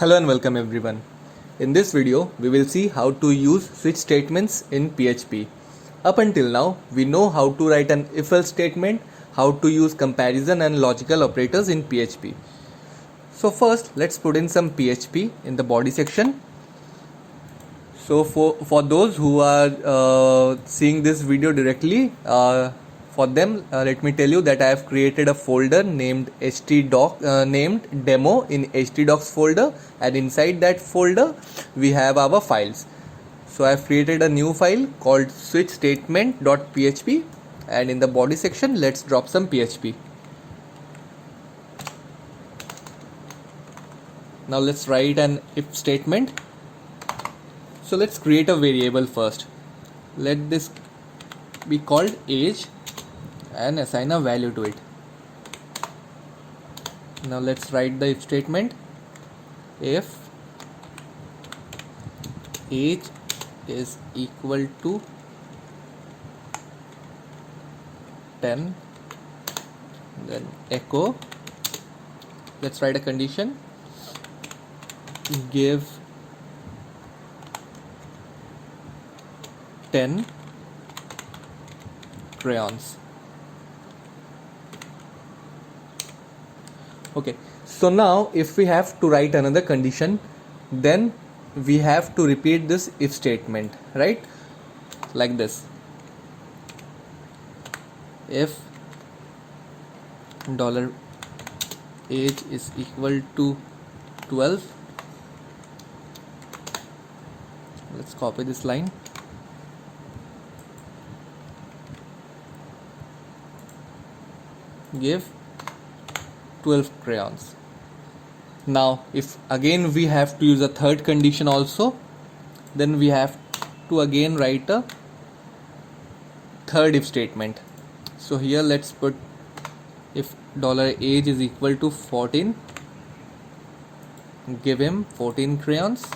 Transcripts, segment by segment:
Hello and welcome everyone. In this video, we will see how to use switch statements in PHP. Up until now, we know how to write an if-else statement, how to use comparison and logical operators in PHP. So first, let's put in some PHP in the body section. So for those who are seeing this video directly, for them, let me tell you that I have created a folder named named demo in htdocs folder, and inside that folder we have our files. So I have created a new file called switchstatement.php, and in the body section let's drop some PHP. Now let's write an if statement. So let's create a variable first. Let this be called age and assign a value to it. Now let's write the if statement. If age is equal to 10, then echo, let's write a condition, give 10 crayons. Okay, so now if we have to write another condition, then we have to repeat this if statement, right? Like this. If $age is equal to 12, let's copy this line. Give 12 crayons. Now if again we have to use a third condition also, then we have to again write a third if statement. So here let's put if $age is equal to 14, give him 14 crayons.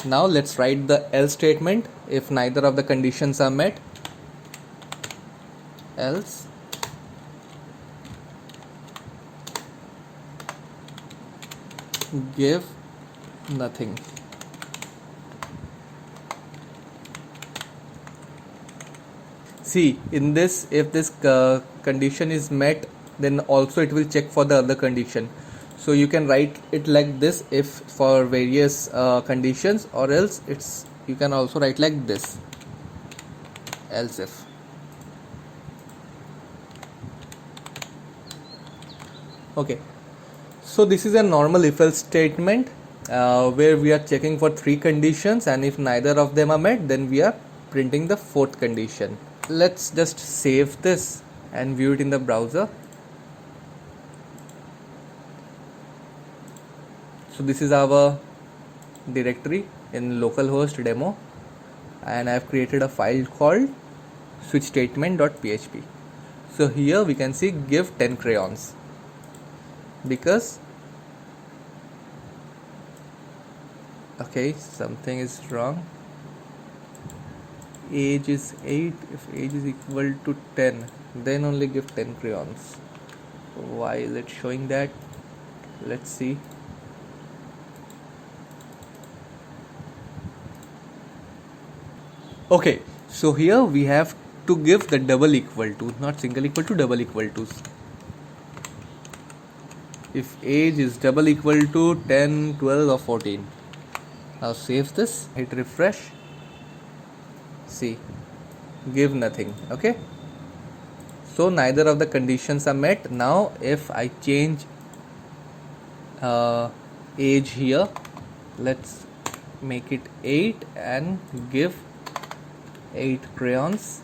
Now let's write the else statement. If neither of the conditions are met, else give nothing. See, in this, if this condition is met, then also it will check for the other condition. So you can write it like this if for various conditions, or else you can also write like this, else if. Okay, so this is a normal if-else statement where we are checking for three conditions, and if neither of them are met, then we are printing the fourth condition. Let's just save this and view it in the browser. So this is our directory in localhost demo, and I have created a file called switchstatement.php. So here we can see give 10 crayons, because okay, something is wrong. Age is 8. If age is equal to 10, then only give 10 crayons. Why is it showing that? Let's see. Okay, so here we have to give the double equal to, not single equal to, double equal to. If age is double equal to 10, 12 or 14. Now save this, hit refresh. See, give nothing. Okay, so neither of the conditions are met. Now if I change age here, let's make it 8 and give 8 crayons.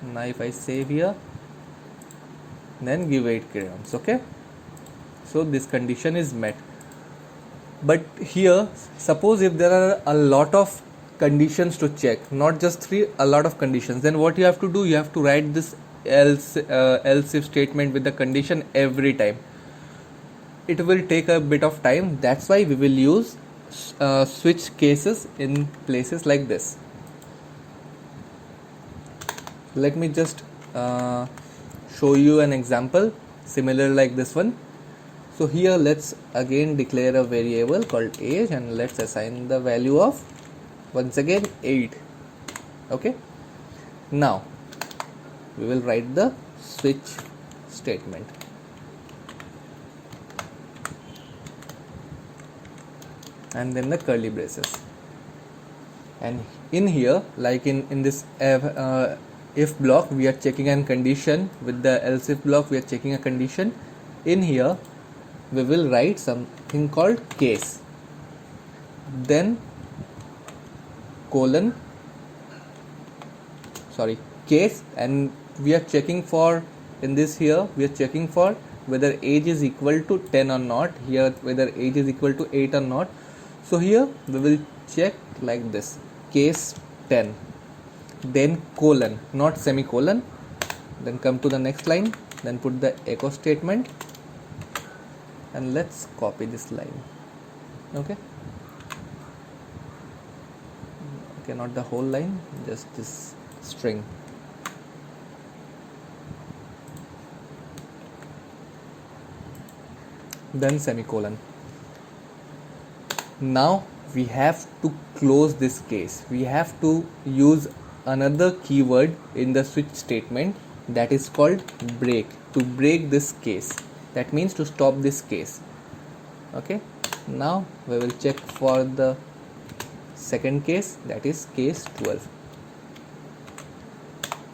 Now if I save here, then give 8 crayons. Okay, so this condition is met. But here, suppose if there are a lot of conditions to check, not just 3, a lot of conditions, then what you have to do, you have to write this else if statement with the condition every time. It will take a bit of time. That's why we will use switch cases in places like this. Let me just show you an example. similar like this one. So here let's again declare a variable called age, and let's assign the value of once again 8. Okay, now we will write the switch statement. And then the curly braces. And in here, like in this if block, we are checking a condition. With the else if block, we are checking a condition. In here we will write something called case, then case, and we are checking for, in this here we are checking for whether age is equal to 10 or not, here whether age is equal to 8 or not. So here we will check like this, case 10, then colon, not semicolon, then come to the next line, then put the echo statement, and let's copy this line. Okay, not the whole line, just this string. Then semicolon. Now we have to close this case. We have to use another keyword in the switch statement, that is called break, to break this case. That means to stop this case. Okay, now we will check for the second case, that is case 12.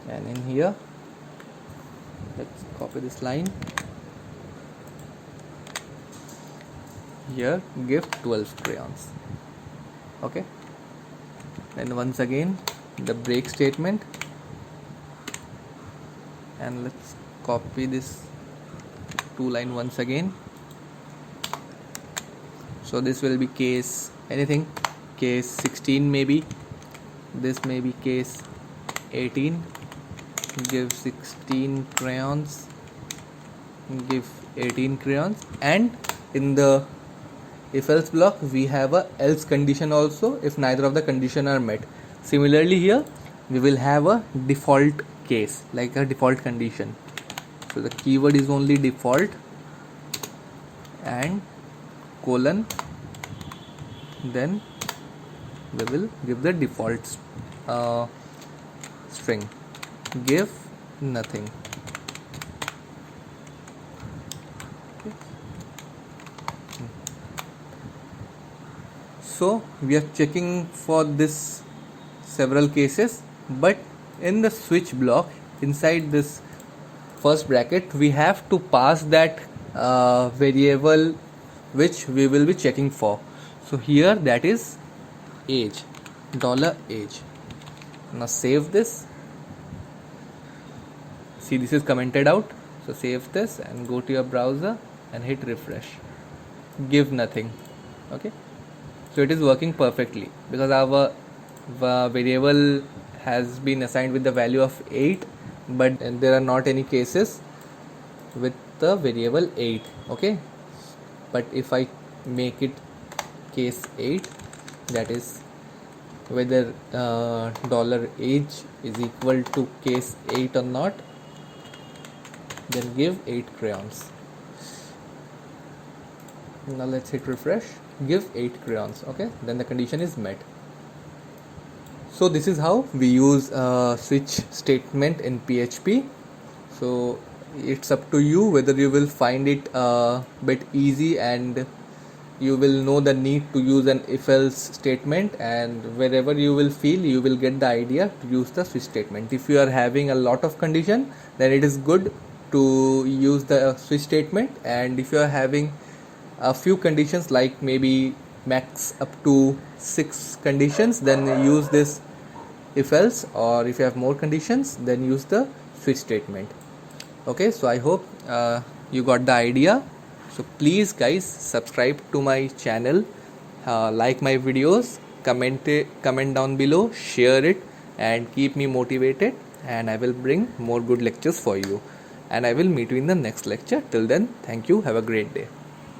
And in here let's copy this line. Here give 12 crayons. Okay, and once again the break statement, and let's copy this 2 line once again. So this will be case anything, case 16 maybe, this may be case 18, give 16 crayons, give 18 crayons. And in the if else block we have a else condition also, if neither of the condition are met. Similarly here we will have a default case, like a default condition. So the keyword is only default and colon, then we will give the default string, give nothing. Okay. So we are checking for this several cases, but in the switch block, inside this first bracket, we have to pass that variable which we will be checking for. So here that is age, $age. Now save this. See, this is commented out. So save this and go to your browser and hit refresh. Give nothing. Okay, so it is working perfectly because our variable has been assigned with the value of 8, but there are not any cases with the variable 8. Okay, but if I make it case 8, that is whether $age is equal to case 8 or not, then give 8 crayons. Now let's hit refresh, give 8 crayons. Okay, then the condition is met. So this is how we use switch statement in PHP. So it's up to you whether you will find it a bit easy and you will know the need to use an if-else statement, and wherever you will feel you will get the idea to use the switch statement. If you are having a lot of condition, then it is good to use the switch statement, and if you are having a few conditions, like maybe max up to 6 conditions, then use this if-else, or if you have more conditions, then use the switch statement. Okay, so I hope you got the idea. So please guys, subscribe to my channel, like my videos, comment down below, share it, and keep me motivated, and I will bring more good lectures for you, and I will meet you in the next lecture. Till then, thank you, have a great day.